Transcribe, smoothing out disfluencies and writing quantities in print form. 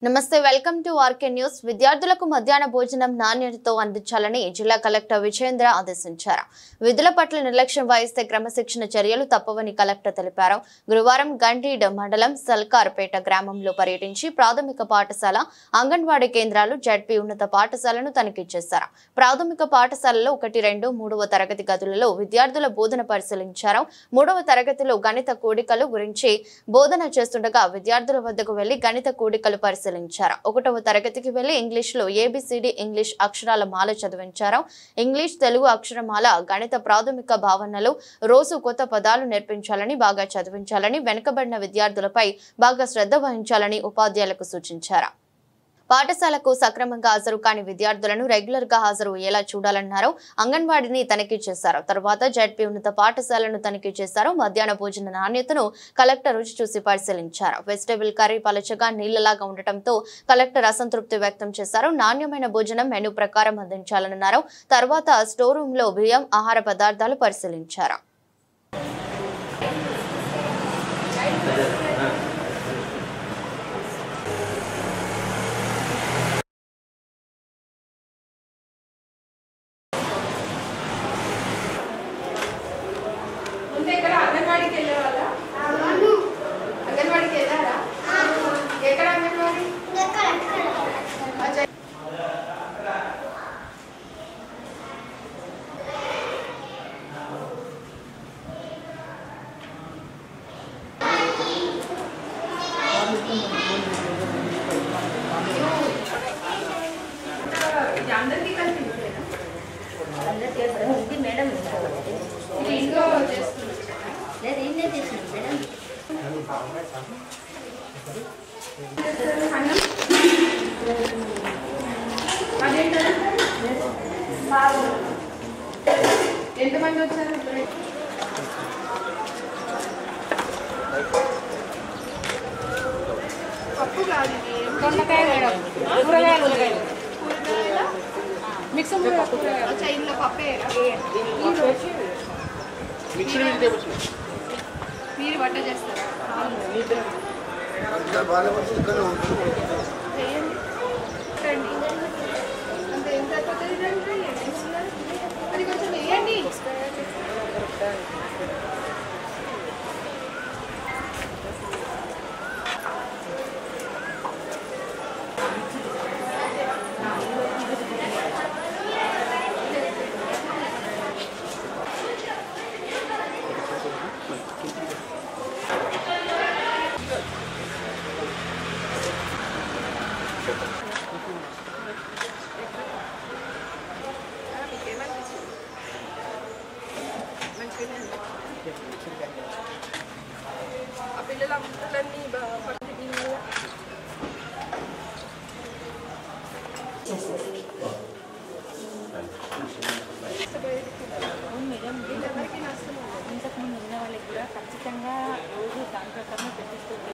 నమస్తే welcome to RK news. విద్యార్థులకు మధ్యాహ్న భోజనం నాణ్యతతో అందించాలని జిల్లా కలెక్టర్ విజయేంద్ర ఆదేశించారు. విధుల పట్ల నిర్లక్ష్యం వహిస్తే క్రమశిక్షణ చర్యలు తప్పవని కలెక్టర్ తెలిపారు. గురువారం గండీడ్ మండలం సల్కార్పేట గ్రామంలో పర్యటించి ప్రాథమిక పాఠశాల, అంగన్వాడీ కేంద్రాలు, జడ్పీ ఉన్నత పాఠశాలను తనిఖీ చేశారు. ప్రాథమిక పాఠశాలలో 1, 2, 3వ తరగతి గదులలో విద్యార్థుల బోధన పరిశీలించారు. 3వ తరగతిలో గణిత కూడికలు గురించి బోధన చేస్తుండగా విద్యార్థుల వద్దకు వెళ్లి గణిత కూడికలు పరిశీలించారు. 1వ తరగతికి వెళ్లి ఇంగ్లీష్ లో ABCD ఇంగ్లీష్ అక్షరాల మాల చదివించారు. ఇంగ్లీష్, తెలుగు అక్షరమాల, గణిత ప్రాథమిక భావనలు, రోజు కొత్త పదాలు నేర్పించాలని, బాగా చదివించాలని, వెనుకబడిన విద్యార్థులపై బాగా శ్రద్ధ వహించాలని ఉపాధ్యాయులకు సూచించారు. పాఠశాలకు సక్రమంగా హాజరు కాని విద్యార్థులను రెగ్యులర్ గా హాజరు అయ్యేలా చూడాలన్నారు. అంగన్వాడీని తనిఖీ చేశారు. తర్వాత జడ్పీ ఉన్నత పాఠశాలను తనిఖీ చేశారు. మధ్యాహ్న భోజన నాణ్యతను కలెక్టర్ రుచి చూసి పరిశీలించారు. వెజిటబుల్ కర్రీ పలచగా నీళ్లలాగా ఉండటంతో కలెక్టర్ అసంతృప్తి వ్యక్తం చేశారు. నాణ్యమైన భోజనం మెనూ ప్రకారం అందించాలన్నారు. తర్వాత స్టోర్ రూమ్ లో బియ్యం, ఆహార పదార్థాలు పరిశీలించారు. ఎంతమంది వచ్చారు? పప్పు కాదు, దొండకాయ మేడం, కూరగాయలు మిక్స్ ఇందులో పప్పే మీరు వంట చేస్తారా? అంతే ఎంత అయిపోతుంది అది కొంచెం వేయండి. ఆ పిల్లల అమ్ములన్నీ ఇంతకుముందు ఉన్న వాళ్ళకి కూడా ఖచ్చితంగా రోజు దాని ప్రకారం